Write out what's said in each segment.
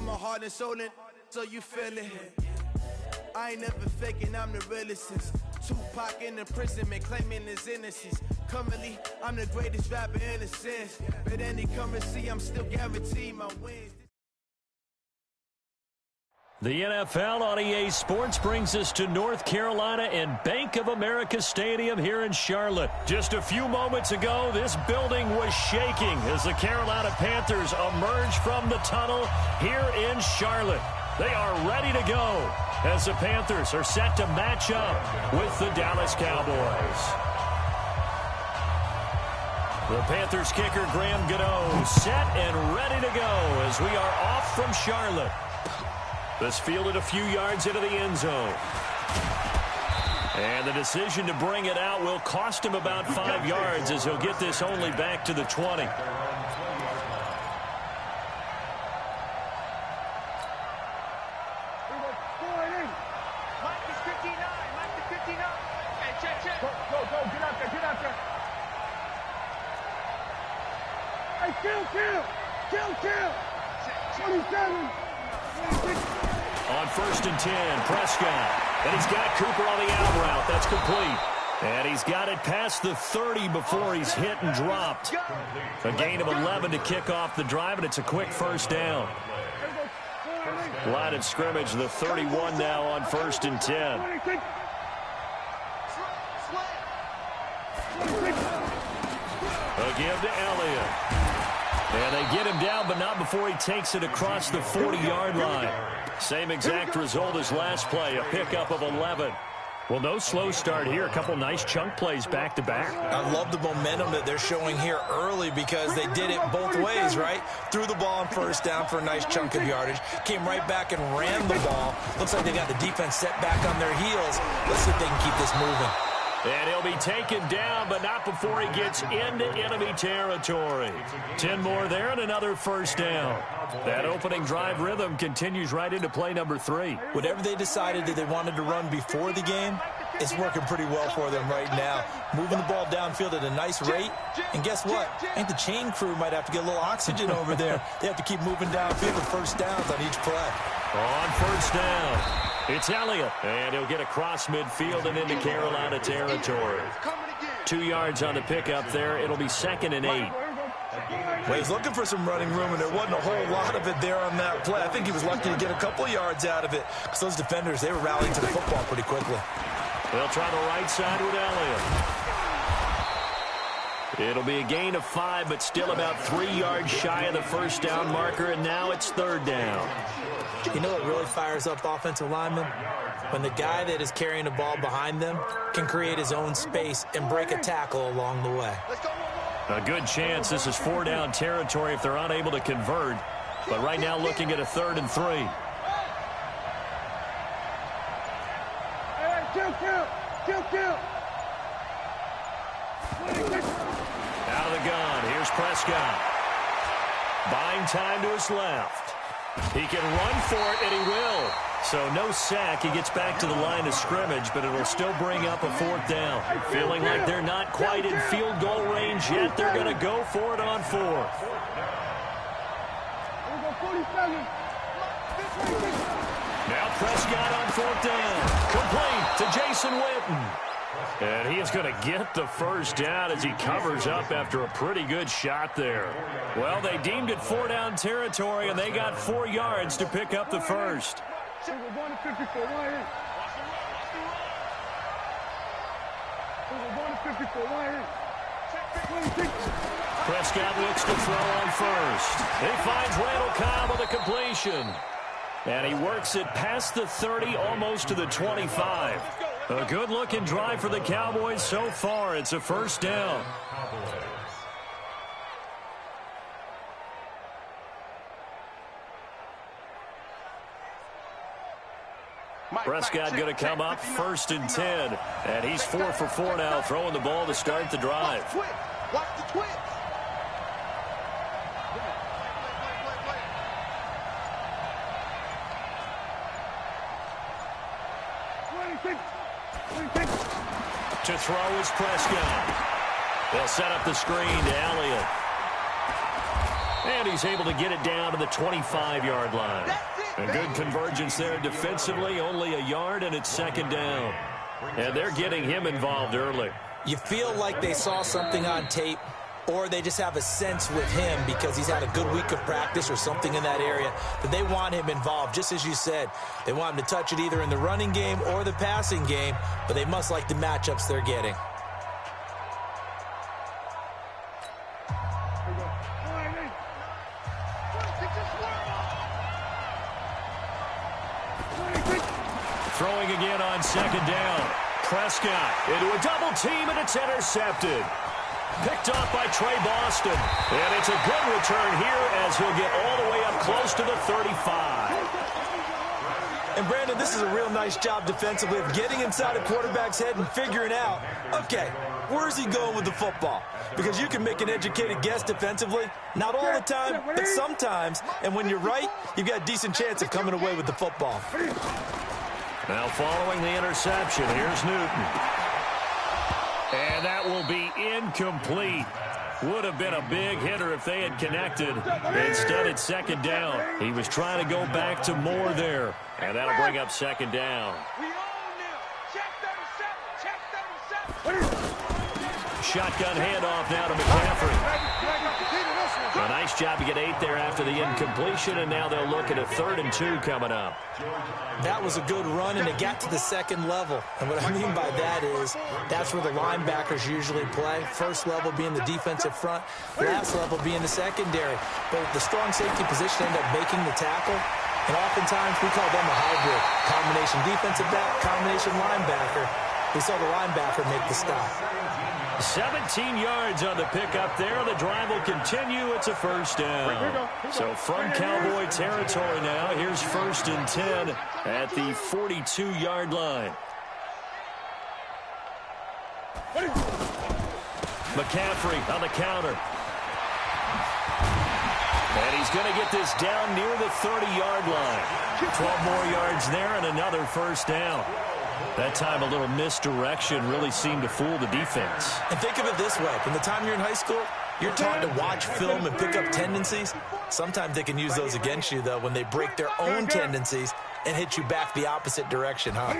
put my heart and soul in, so you feel it. I ain't never faking, I'm the realest since Tupac in imprisonment, claiming his innocence. Currently, I'm the greatest rapper in a sense. But any currency, I'm still guaranteed my wins. The NFL on EA Sports brings us to North Carolina and Bank of America Stadium here in Charlotte. Just a few moments ago, this building was shaking as the Carolina Panthers emerge from the tunnel here in Charlotte. They are ready to go as the Panthers are set to match up with the Dallas Cowboys. The Panthers kicker Graham Gano set and ready to go as we are off from Charlotte. This fielded a few yards into the end zone. And the decision to bring it out will cost him about 5 yards as he'll get this only back to the 20. Kill. 27. On 1st and 10, Prescott. And he's got Cooper on the out route. That's complete. And he's got it past the 30 before he's hit and dropped. A gain of 11 to kick off the drive, and it's a quick first down. Line of scrimmage, the 31 now on 1st and 10. A give to Elliott. And they get him down, but not before he takes it across the 40-yard line. Same exact result as last play, a pickup of 11. Well, no slow start here. A couple nice chunk plays back-to-back. I love the momentum that they're showing here early because they did it both ways, right? Threw the ball on 1st down for a nice chunk of yardage. Came right back and ran the ball. Looks like they got the defense set back on their heels. Let's see if they can keep this moving. And he'll be taken down, but not before he gets into enemy territory. 10 more there and another first down. That opening drive rhythm continues right into play number 3. Whatever they decided that they wanted to run before the game, it's working pretty well for them right now. Moving the ball downfield at a nice rate. And guess what? I think the chain crew might have to get a little oxygen over there. They have to keep moving downfield with first downs on each play. On 1st down. It's Elliott, and he'll get across midfield and into Carolina territory. 2 yards on the pickup there. It'll be 2nd and 8. Well, he's looking for some running room, and there wasn't a whole lot of it there on that play. I think he was lucky to get a couple yards out of it because those defenders, they were rallying to the football pretty quickly. They'll try the right side with Elliott. It'll be a gain of 5, but still about 3 yards shy of the first down marker, and now it's 3rd down. You know what really fires up offensive linemen? When the guy that is carrying the ball behind them can create his own space and break a tackle along the way. A good chance this is 4-down territory if they're unable to convert. But right now looking at a 3rd and 3. Kill. Out of the gun. Here's Prescott. Buying time to his left. He can run for it, and he will. So no sack. He gets back to the line of scrimmage, but it'll still bring up a 4th down. Feeling like they're not quite in field goal range yet. They're going to go for it on 4th. Now Prescott on 4th down. Complete to Jason Witten. And he is going to get the first down as he covers up after a pretty good shot there. Well, they deemed it 4-down territory, and they got 4 yards to pick up the first. Prescott looks to throw on 1st. He finds Randall Cobb with a completion. And he works it past the 30, almost to the 25. A good-looking drive for the Cowboys so far. It's a first down. Prescott going to come up 1st and 10. And he's 4 for 4 now, throwing the ball to start the drive. Watch the twitch. To throw is Prescott. They'll set up the screen to Elliott. And he's able to get it down to the 25-yard line. A good convergence there defensively, only a yard, and it's second down. And they're getting him involved early. You feel like they saw something on tape, or they just have a sense with him because he's had a good week of practice or something in that area that they want him involved. Just as you said, they want him to touch it either in the running game or the passing game, but they must like the matchups they're getting. Throwing again on second down. Prescott into a double team, and it's intercepted. Picked off by Trey Boston. And it's a good return here as he'll get all the way up close to the 35. And, Brandon, this is a real nice job defensively of getting inside a quarterback's head and figuring out, okay, where's he going with the football? Because you can make an educated guess defensively. Not all the time, but sometimes. And when you're right, you've got a decent chance of coming away with the football. Now following the interception, here's Newton. And that will be incomplete. Would have been a big hitter if they had connected. Instead, it's second down. He was trying to go back to Moore there. And that'll bring up second down. Shotgun handoff now to McCaffrey. A nice job to get 8 there after the incompletion, and now they'll look at a 3rd and 2 coming up. That was a good run, and it got to the second level. And what I mean by that is that's where the linebackers usually play. First level being the defensive front, last level being the secondary. But the strong safety position ended up making the tackle, and oftentimes we call them a hybrid. Combination defensive back, combination linebacker. We saw the linebacker make the stop. 17 yards on the pickup there. The drive will continue. It's a first down. So from Cowboy territory now, here's 1st and 10 at the 42-yard line. McCaffrey on the counter. And he's going to get this down near the 30-yard line. 12 more yards there and another first down. That time a little misdirection really seemed to fool the defense. And think of it this way. From the time you're in high school, you're taught to watch film and pick up tendencies. Sometimes they can use those against you, though, when they break their own tendencies and hit you back the opposite direction, huh?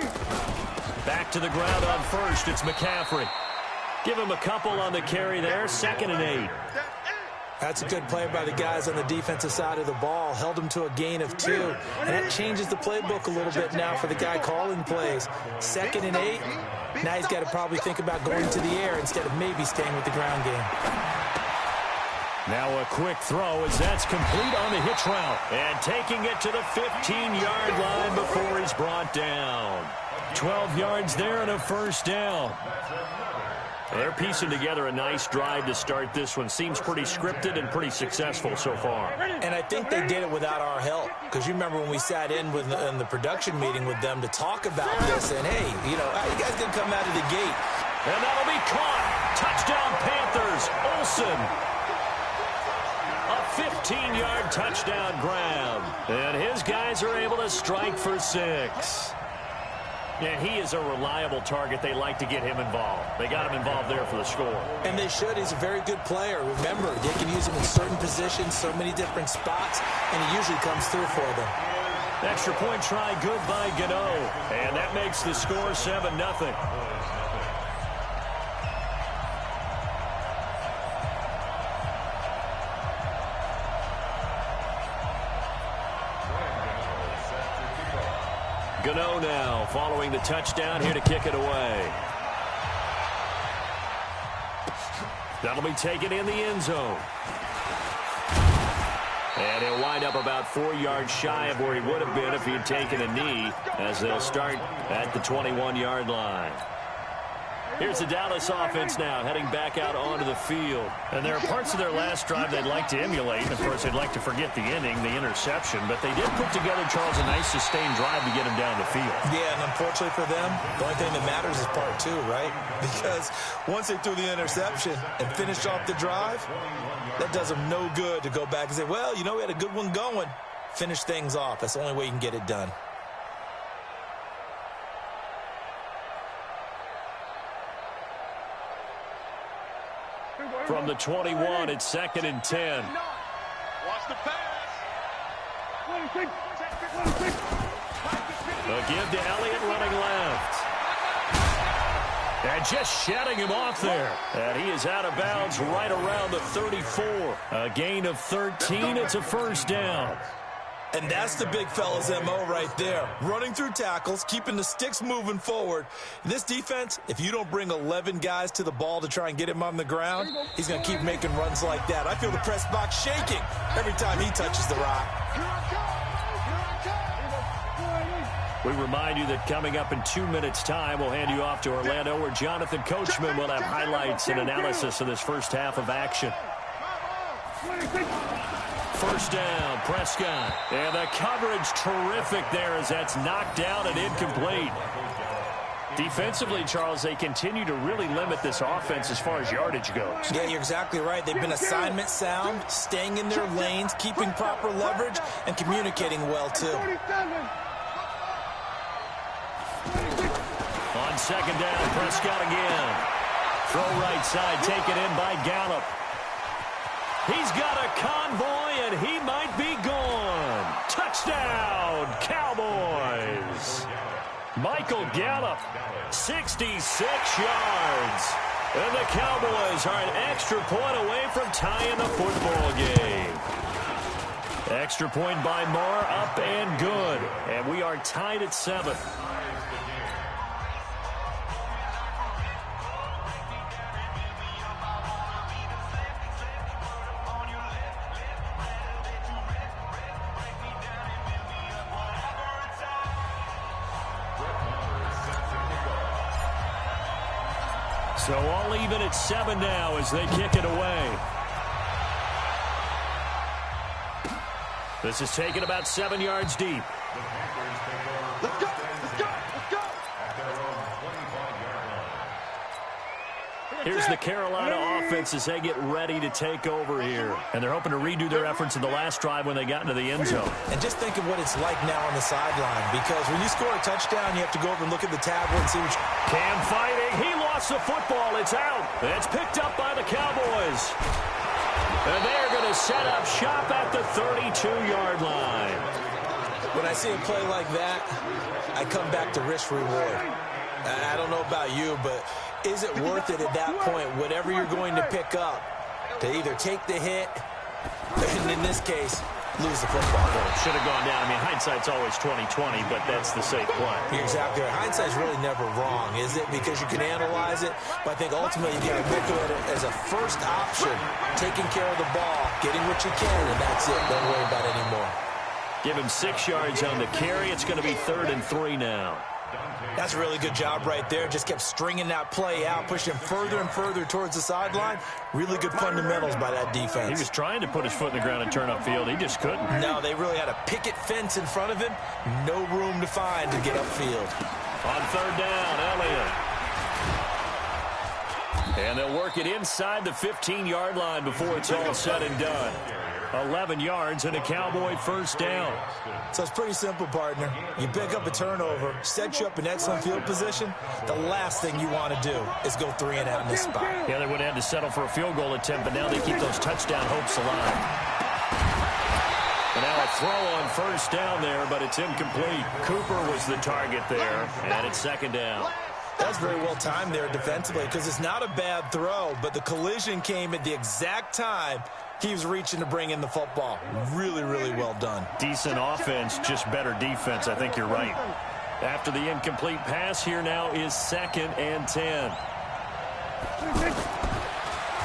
Back to the ground on first. It's McCaffrey. Give him a couple on the carry there. 2nd and 8. That's a good play by the guys on the defensive side of the ball. Held him to a gain of 2. And that changes the playbook a little bit now for the guy calling plays. 2nd and 8. Now he's got to probably think about going to the air instead of maybe staying with the ground game. Now a quick throw as that's complete on the hitch route. And taking it to the 15-yard line before he's brought down. 12 yards there and a first down. They're piecing together a nice drive to start this one. Seems pretty scripted and pretty successful so far. And I think they did it without our help. Because you remember when we sat in the production meeting with them to talk about this. And, hey, you know, you guys can come out of the gate. And that'll be caught. Touchdown Panthers. Olsen. A 15-yard touchdown grab. And his guys are able to strike for 6. Yeah, he is a reliable target. They like to get him involved. They got him involved there for the score. And they should. He's a very good player. Remember, they can use him in certain positions, so many different spots, and he usually comes through for them. Extra point try good by Gano. And that makes the score 7-0. Gano now following the touchdown here to kick it away. That'll be taken in the end zone. And he'll wind up about 4 yards shy of where he would have been if he had taken a knee, as they'll start at the 21-yard line. Here's the Dallas offense now heading back out onto the field. And there are parts of their last drive they'd like to emulate. And, of course, they'd like to forget the inning, the interception. But they did put together, Charles, a nice sustained drive to get him down the field. Yeah, and unfortunately for them, the only thing that matters is part 2, right? Because once they threw the interception and finished off the drive, that does them no good to go back and say, well, you know, we had a good one going. Finish things off. That's the only way you can get it done. From the 21, it's 2nd and 10. the pass. 26. A give to Elliott running left. And just shutting him off there. And he is out of bounds right around the 34. A gain of 13. It's a first down. And that's the big fella's MO right there. Running through tackles, keeping the sticks moving forward. This defense, if you don't bring 11 guys to the ball to try and get him on the ground, he's going to keep making runs like that. I feel the press box shaking every time he touches the rock. We remind you that coming up in 2 minutes' time, we'll hand you off to Orlando, where Jonathan Coachman will have highlights and analysis of this first half of action. First down, Prescott. And the coverage terrific there as that's knocked down and incomplete. Defensively, Charles, they continue to really limit this offense as far as yardage goes. Yeah, you're exactly right. They've been assignment sound, staying in their lanes, keeping proper leverage, and communicating well, too. On second down, Prescott again. Throw right side, taken in by Gallup. He's got a convoy, and he might be gone. Touchdown, Cowboys. Michael Gallup, 66 yards. And the Cowboys are an extra point away from tying the football game. Extra point by Moore, up and good. And we are tied at 7. So all even at 7 now as they kick it away. This is taken about 7 yards deep. Let's go, let's go, let's go. Here's the Carolina offense as they get ready to take over here. And they're hoping to redo their efforts in the last drive when they got into the end zone. And just think of what it's like now on the sideline, because when you score a touchdown, you have to go over and look at the tablet and see what Cam fighting. He lost the football. It's out. It's picked up by the Cowboys. And they're going to set up shop at the 32-yard line. When I see a play like that, I come back to risk-reward. I don't know about you, but is it worth it at that point, whatever you're going to pick up, to either take the hit, and in this case, lose the football game? Should have gone down. I mean, hindsight's always 20/20, but that's the safe play. You're exactly right. Hindsight's really never wrong, is it? Because you can analyze it, but I think ultimately you got to look at it as a first option, taking care of the ball, getting what you can, and that's it. Don't worry about it anymore. Give him 6 yards on the carry. It's going to be 3rd and 3 now. That's a really good job right there. Just kept stringing that play out, pushing him further and further towards the sideline. Really good fundamentals by that defense. He was trying to put his foot in the ground and turn upfield. He just couldn't. No, they really had a picket fence in front of him. No room to find to get upfield. On 3rd down, Elliott. And they'll work it inside the 15-yard line before it's all said and done. 11 yards and a Cowboy first down. So it's pretty simple, partner. You pick up a turnover, set you up in excellent field position. The last thing you want to do is go 3 and out in this spot. Yeah, they would have had to settle for a field goal attempt, but now they keep those touchdown hopes alive. And now a throw on first down there, but it's incomplete. Cooper was the target there, and it's 2nd down. That's very well timed there defensively, because it's not a bad throw, but the collision came at the exact time he was reaching to bring in the football. Really, really well done. Decent offense, just better defense. I think you're right. After the incomplete pass, here now is 2nd and 10.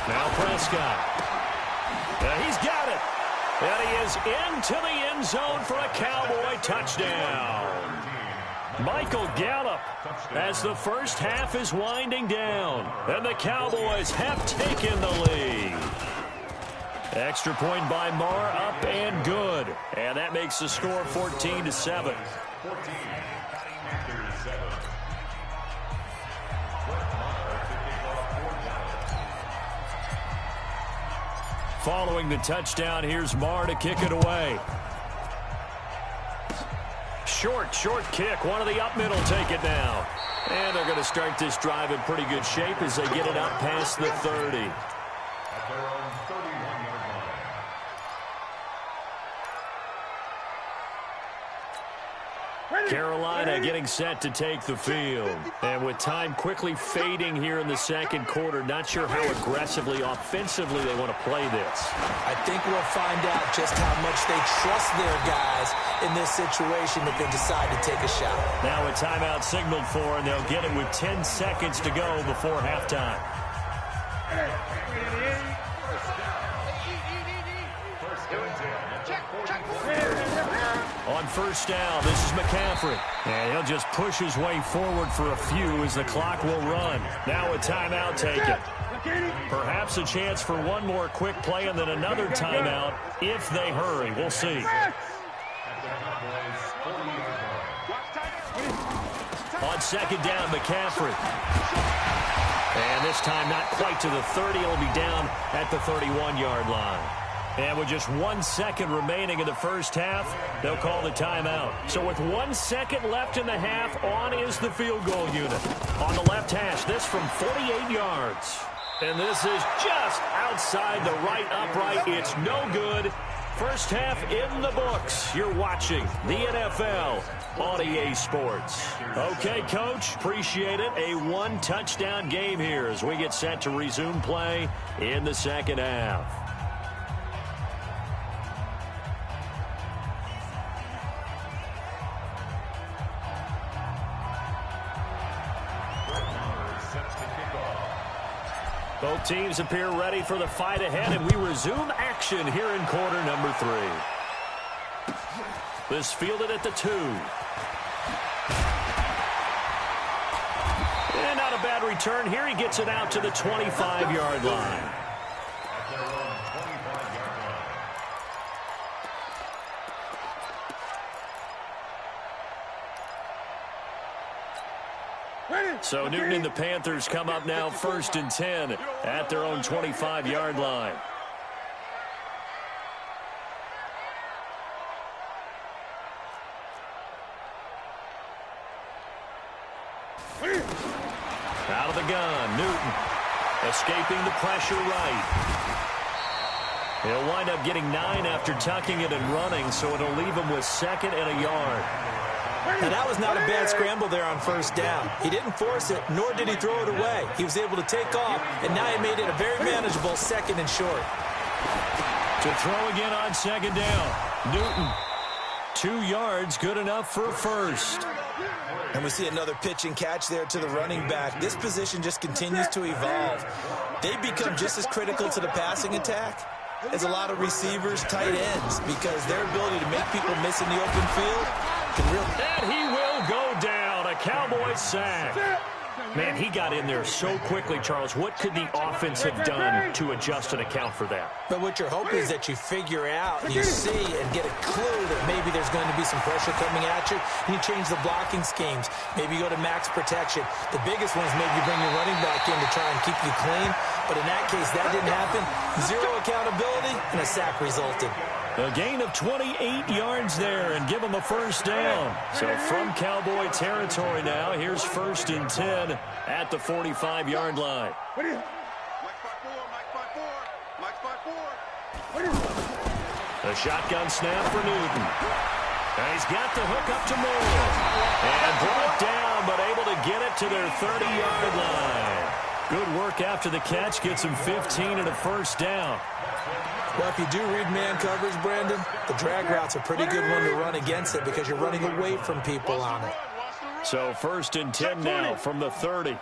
Now Prescott. He's got it. And he is into the end zone for a Cowboy touchdown. Michael Gallup as the first half is winding down. And the Cowboys have taken the lead. Extra point by Moore, up and good. And that makes the score 14-7. Following the touchdown, here's Moore to kick it away. Short kick. One of the up middle take it now. And they're going to start this drive in pretty good shape as they get it up past the 30. Carolina getting set to take the field. And with time quickly fading here in the second quarter, not sure how aggressively, offensively they want to play this. I think we'll find out just how much they trust their guys in this situation if they decide to take a shot. Now a timeout signaled for, and they'll get it with 10 seconds to go before halftime. On first down, this is McCaffrey. And he'll just push his way forward for a few as the clock will run. Now a timeout taken. Perhaps a chance for one more quick play and then another timeout if they hurry. We'll see. On second down, McCaffrey. And this time not quite to the 30. It'll be down at the 31-yard line. And with just 1 second remaining in the first half, they'll call the timeout. So with 1 second left in the half, on is the field goal unit. On the left hash, this from 48 yards. And this is just outside the right upright. It's no good. First half in the books. You're watching the NFL on EA Sports. Okay, Coach, appreciate it. A one-touchdown game here as we get set to resume play in the second half. Both teams appear ready for the fight ahead, and we resume action here in quarter number 3. This fielded at the 2. And not a bad return here. He gets it out to the 25-yard line. So Newton and the Panthers come up now 1st and 10 at their own 25-yard line. Out of the gun, Newton escaping the pressure right. He'll wind up getting 9 after tucking it and running, so it'll leave him with 2nd and a yard. Now, that was not a bad scramble there on first down. He didn't force it, nor did he throw it away. He was able to take off, and now he made it a very manageable 2nd and short. To throw again on 2nd down. Newton, 2 yards, good enough for a first. And we see another pitch and catch there to the running back. This position just continues to evolve. They become just as critical to the passing attack as a lot of receivers, tight ends, because their ability to make people miss in the open field can really... And he will go down. A Cowboys sack. Man, he got in there so quickly, Charles. What could the offense have done to adjust and account for that? But what you're hoping is that you figure out, you see, and get a clue that maybe there's going to be some pressure coming at you, and you change the blocking schemes. Maybe you go to max protection. The biggest one is maybe you bring your running back in to try and keep you clean. But in that case, that didn't happen. 0 accountability, and a sack resulted. A gain of 28 yards there and give him a first down. So from Cowboy territory now, here's 1st and 10 at the 45-yard line. A shotgun snap for Newton. And he's got the hook up to Moore. And brought down, but able to get it to their 30-yard line. Good work after the catch. Gets him 15 and a first down. Well, if you do read man coverage, Brandon, the drag route's a pretty good one to run against it because you're running away from people on it. So 1st and 10 now from the 30.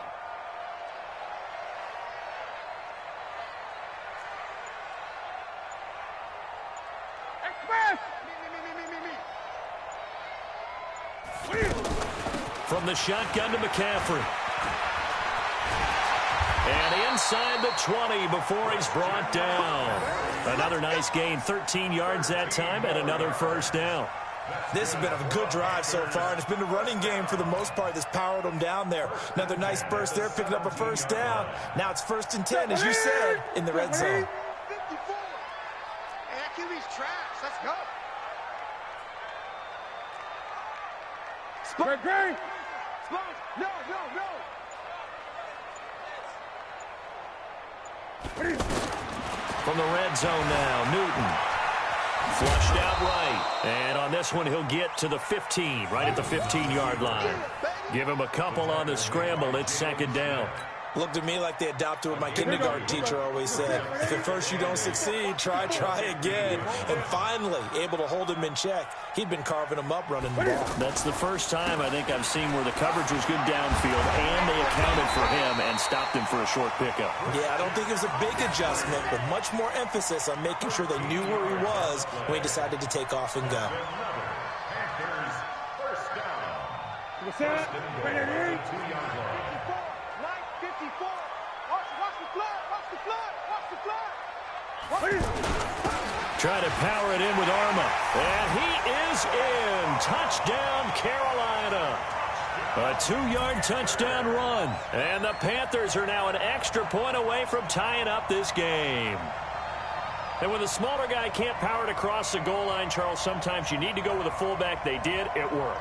From the shotgun to McCaffrey. And inside the 20 before he's brought down. Another nice gain, 13 yards that time, and another first down. This has been a good drive so far, and it's been a running game for the most part that's powered them down there. Another nice burst there, picking up a first down. Now it's 1st and 10, as you said, in the red zone. 54. That QB's trash. Let's go. Spot. No. From the red zone now, Newton Flushed out right. And on this one, he'll get to the 15, right at the 15-yard line. Give him a couple on the scramble. It's second down. Looked to me like they adopted what my kindergarten teacher always said. If at first you don't succeed, try again. And finally, able to hold him in check. He'd been carving him up running the ball. That's the first time I think I've seen where the coverage was good downfield and they accounted for him and stopped him for a short pickup. Yeah, I don't think it was a big adjustment, but much more emphasis on making sure they knew where he was when he decided to take off and go. Try to power it in with Arma. And he is in. Touchdown, Carolina. A 2-yard touchdown run. And the Panthers are now an extra point away from tying up this game. And when the smaller guy can't power it across the goal line, Charles, sometimes you need to go with a fullback. They did. It worked.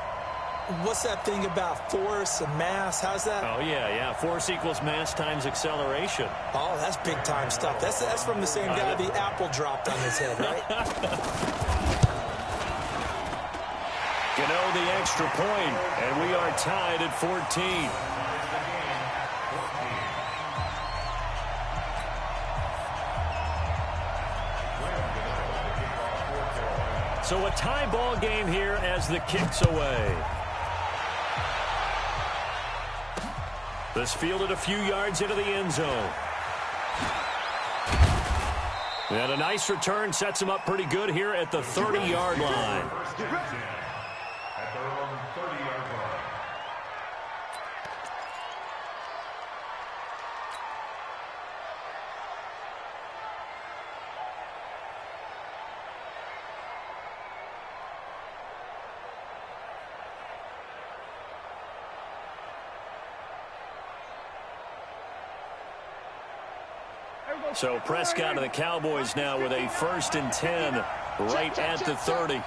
What's that thing about force and mass? How's that? Oh, yeah. Force equals mass times acceleration. Oh, that's big-time stuff. That's from the same guy the apple dropped on his head, right? Gano the extra point, and we are tied at 14. So a tie ball game here as the kick's away. This fielded a few yards into the end zone. And a nice return sets him up pretty good here at the 30-yard line. At their own 30-yard line. So Prescott and the Cowboys now with a 1st and 10 right at the 30.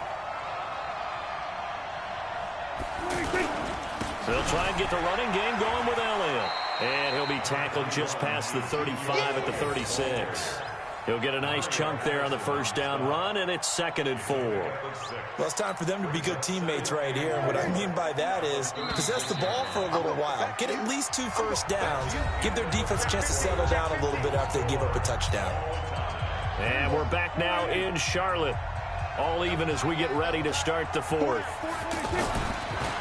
They'll try and get the running game going with Elliott. And he'll be tackled just past the 35 at the 36. He'll get a nice chunk there on the first down run, and it's 2nd and 4. Well, it's time for them to be good teammates right here. And what I mean by that is possess the ball for a little while. Get at least 2 first downs. Give their defense a chance to settle down a little bit after they give up a touchdown. And we're back now in Charlotte. All even as we get ready to start the 4th.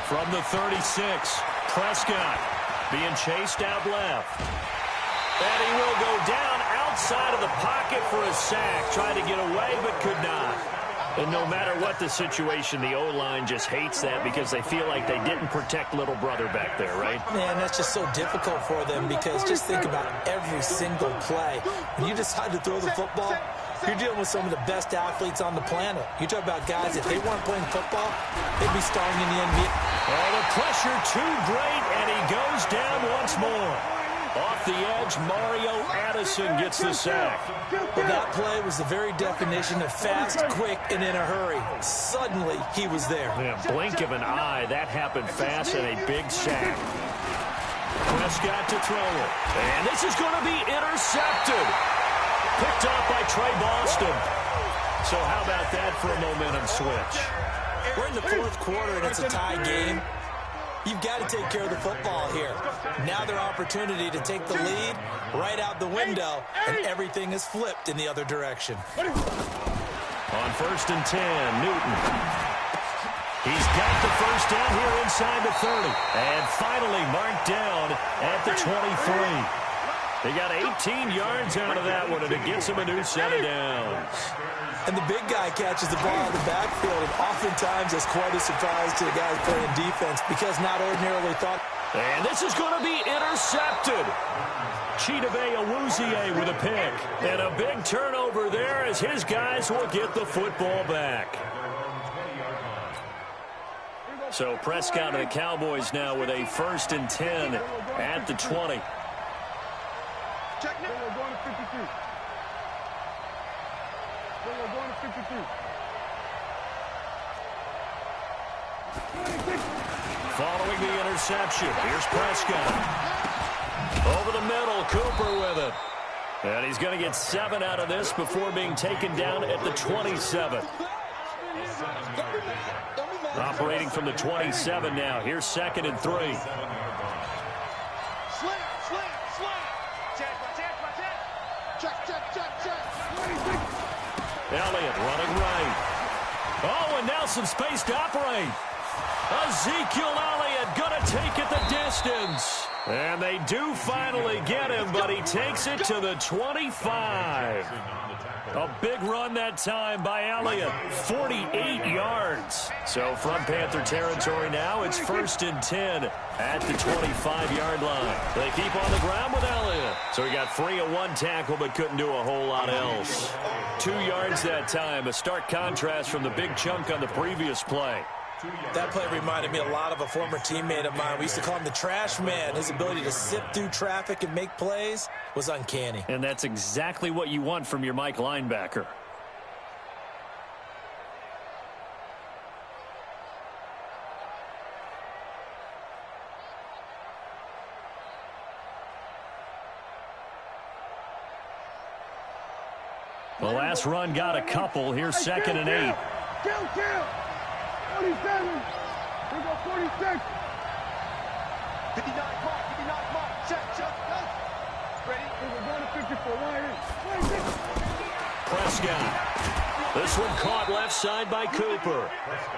From the 36, Prescott being chased out left. And he will go down outside of the pocket for a sack. Tried to get away, but could not. And no matter what the situation, the O-line just hates that because they feel like they didn't protect little brother back there, right? Man, that's just so difficult for them because just think about every single play. When you decide to throw the football, you're dealing with some of the best athletes on the planet. You talk about guys, if they weren't playing football, they'd be starting in the NBA. Oh, the pressure too great, and he goes down once more. Off the edge, Mario Addison gets the sack. Well, that play was the very definition of fast, quick, and in a hurry. Suddenly, he was there. Yeah, blink of an eye, that happened fast and a big sack. Prescott to throw it. And this is going to be intercepted. Picked up by Trey Boston. So how about that for a momentum switch? We're in the 4th quarter, and it's a tie game. You've got to take care of the football here. Now their opportunity to take the lead right out the window, and everything is flipped in the other direction. On 1st and 10, Newton. He's got the first down here inside the 30. And finally marked down at the 23. They got 18 yards out of that one, and it gets him a new set of downs. And the big guy catches the ball in the backfield, and oftentimes it's quite a surprise to the guys playing defense because not ordinarily thought. And this is going to be intercepted. Chidobe Awuzie with a pick. And a big turnover there as his guys will get the football back. So Prescott and the Cowboys now with a 1st and 10 at the 20. Check now. We're going to 53. We're going to 53. Following the interception, here's Prescott. Over the middle, Cooper with it. And he's going to get 7 out of this before being taken down at the 27. Operating from the 27 now. Here's 2nd and 3. Slam, slam, slam. Check. Elliott running right. Oh, and now some space to operate. Ezekiel Elliott going to take it the distance. And they do finally get him, but he takes it to the 25. A big run that time by Elliott, 48 yards. So from Panther territory now, it's 1st and 10 at the 25-yard line. They keep on the ground with Elliott. So he got free of 1 tackle, but couldn't do a whole lot else. 2 yards that time, a stark contrast from the big chunk on the previous play. That play reminded me a lot of a former teammate of mine. We used to call him the trash man. His ability to sift through traffic and make plays was uncanny. And that's exactly what you want from your Mike linebacker. The last run got a couple. Here's 2nd and 8. Kill. 47. We go 46. 59 mark. Check. Ready? We're going to 54. Prescott. This one caught left side by Cooper.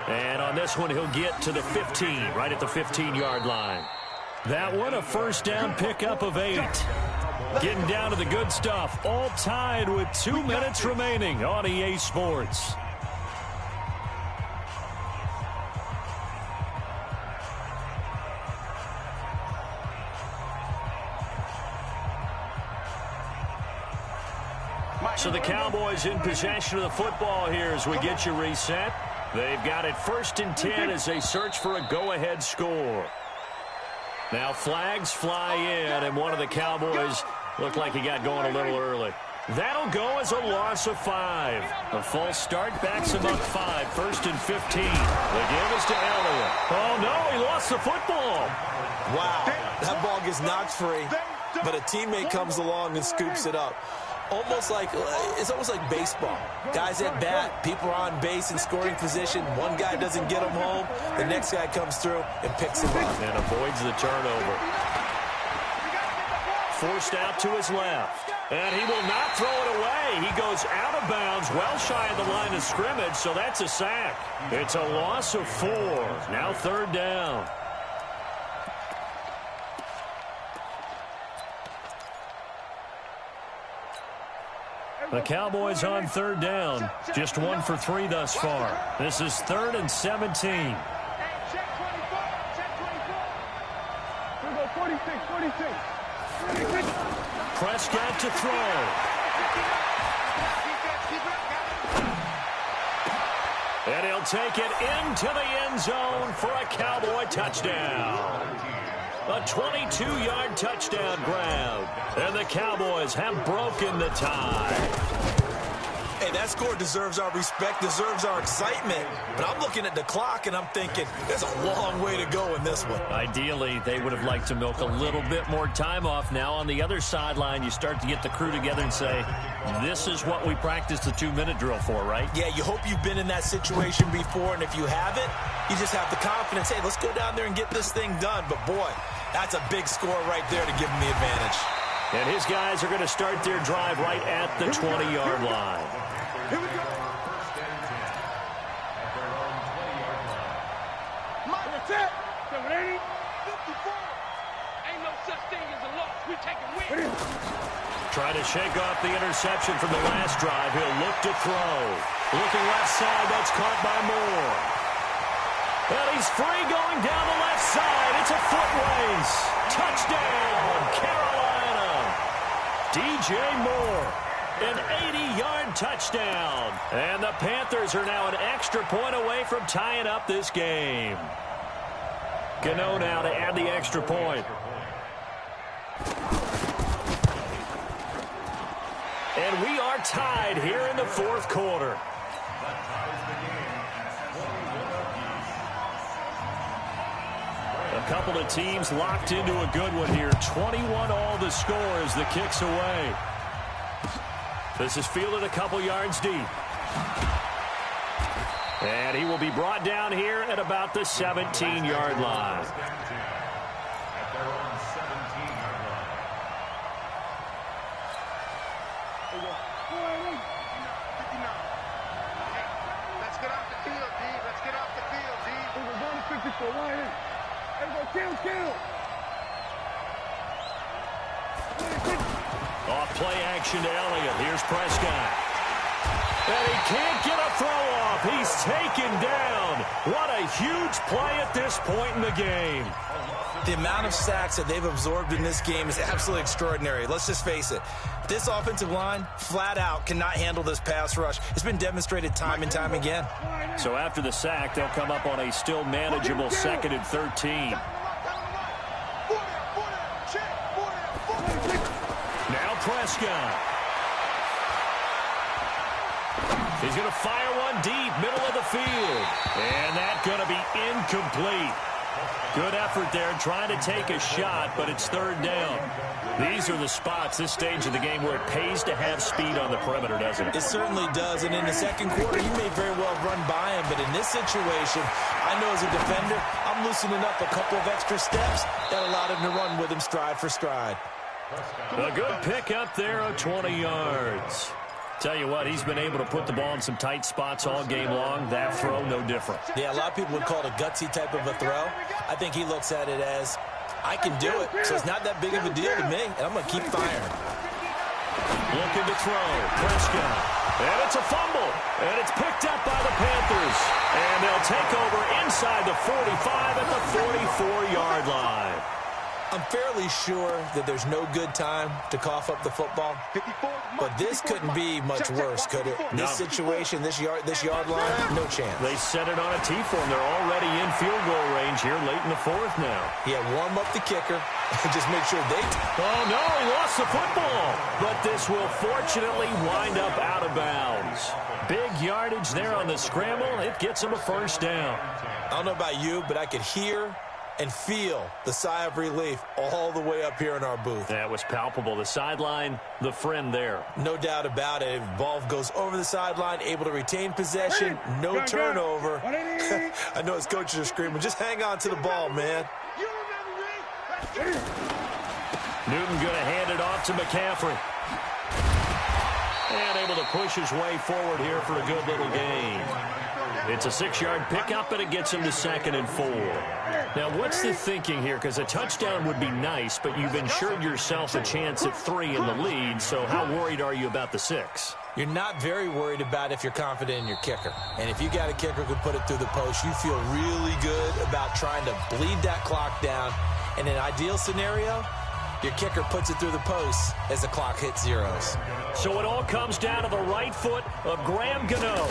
And on this one, he'll get to the 15, right at the 15-yard line. That one, a 1st down pickup of 8. Getting down to the good stuff. All tied with 2 minutes remaining on EA Sports. So the Cowboys in possession of the football here as we get you reset. They've got it 1st and 10 as they search for a go-ahead score. Now flags fly in, and one of the Cowboys looked like he got going a little early. That'll go as a loss of 5. The false start backs him up 5, 1st and 15. The give is to Elliott. Oh, no, he lost the football. Wow, that ball gets knocked free, but a teammate comes along and scoops it up. It's almost like baseball. Guys at bat, people are on base in scoring position. One guy doesn't get them home. The next guy comes through and picks him up. And avoids the turnover. Forced out to his left. And he will not throw it away. He goes out of bounds, well shy of the line of scrimmage, so that's a sack. It's a loss of 4. Now 3rd down. The Cowboys on 3rd down. Just 1 for 3 thus far. This is 3rd and 17. We go 46. Prescott to throw. And he'll take it into the end zone for a Cowboy touchdown. A 22-yard touchdown grab. And the Cowboys have broken the tie. Hey, that score deserves our respect, deserves our excitement. But I'm looking at the clock, and I'm thinking, there's a long way to go in this one. Ideally, they would have liked to milk a little bit more time off. Now, on the other sideline, you start to get the crew together and say, this is what we practiced the 2-minute drill for, right? Yeah, you hope you've been in that situation before, and if you haven't, you just have the confidence, hey, let's go down there and get this thing done. But, boy, that's a big score right there to give them the advantage. And his guys are going to start their drive right at the 20-yard line. Here we go. That's it. 780. 54. Ain't no such thing as a loss. We take a win. Trying to shake off the interception from the last drive. He'll look to throw. Looking left side. That's caught by Moore. And he's free going down the left side. It's a foot race. Touchdown, Carolina. DJ Moore. An 80-yard touchdown. And the Panthers are now an extra point away from tying up this game. Gano now to add the extra point. And we are tied here in the 4th quarter. A couple of teams locked into a good one here. 21 all the score as the kick's away. This is fielded a couple yards deep. And he will be brought down here at about the 17-yard line. Off play action to Elliott. Here's Prescott. And he can't get a throw off. He's taken down. What a huge play at this point in the game. The amount of sacks that they've absorbed in this game is absolutely extraordinary. Let's just face it. This offensive line, flat out, cannot handle this pass rush. It's been demonstrated time and time again. So after the sack, they'll come up on a still manageable 2nd and 13. Now Prescott. He's going to fire one deep, middle of the field. And that's going to be incomplete. Good effort there trying to take a shot, but it's 3rd down. These are the spots, this stage of the game, where it pays to have speed on the perimeter, doesn't it? It certainly does, and in the second quarter, you may very well run by him, but in this situation, I know as a defender, I'm loosening up a couple of extra steps that allowed him to run with him stride for stride. A good pick up there of 20 yards. Tell you what, he's been able to put the ball in some tight spots all game long. That throw, no different. Yeah, a lot of people would call it a gutsy type of a throw. I think he looks at it as, I can do it, so it's not that big of a deal to me, and I'm going to keep firing. Looking to throw, Prescott. And it's a fumble, and it's picked up by the Panthers. And they'll take over inside the 45 at the 44-yard line. I'm fairly sure that there's no good time to cough up the football, but this couldn't be much worse, could it? No. This situation, this yard line, no chance. They set it on a tee for him. They're already in field goal range here late in the 4th now. Yeah, warm up the kicker and just make sure they... Oh, no, he lost the football. But this will fortunately wind up out of bounds. Big yardage there on the scramble. It gets him a 1st down. I don't know about you, but I could hear and feel the sigh of relief all the way up here in our booth. That was palpable. The sideline, the friend there. No doubt about it. Ball goes over the sideline, able to retain possession, no turnover. I know his coaches are screaming, just hang on to the ball, man. Newton going to hand it off to McCaffrey. And able to push his way forward here for a good little gain. It's a 6-yard pickup, and it gets him to 2nd and 4. Now, what's the thinking here? Because a touchdown would be nice, but you've ensured yourself a chance at 3 in the lead, so how worried are you about the 6? You're not very worried about if you're confident in your kicker. And if you got a kicker who can put it through the post, you feel really good about trying to bleed that clock down. In an ideal scenario, your kicker puts it through the post as the clock hits zeros. So it all comes down to the right foot of Graham Gano.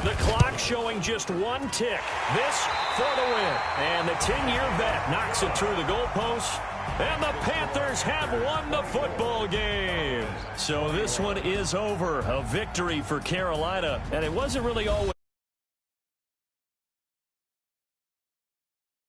The clock showing just 1 tick. This for the win. And the 10-year vet knocks it through the goalpost. And the Panthers have won the football game. So this one is over. A victory for Carolina. And it wasn't really always...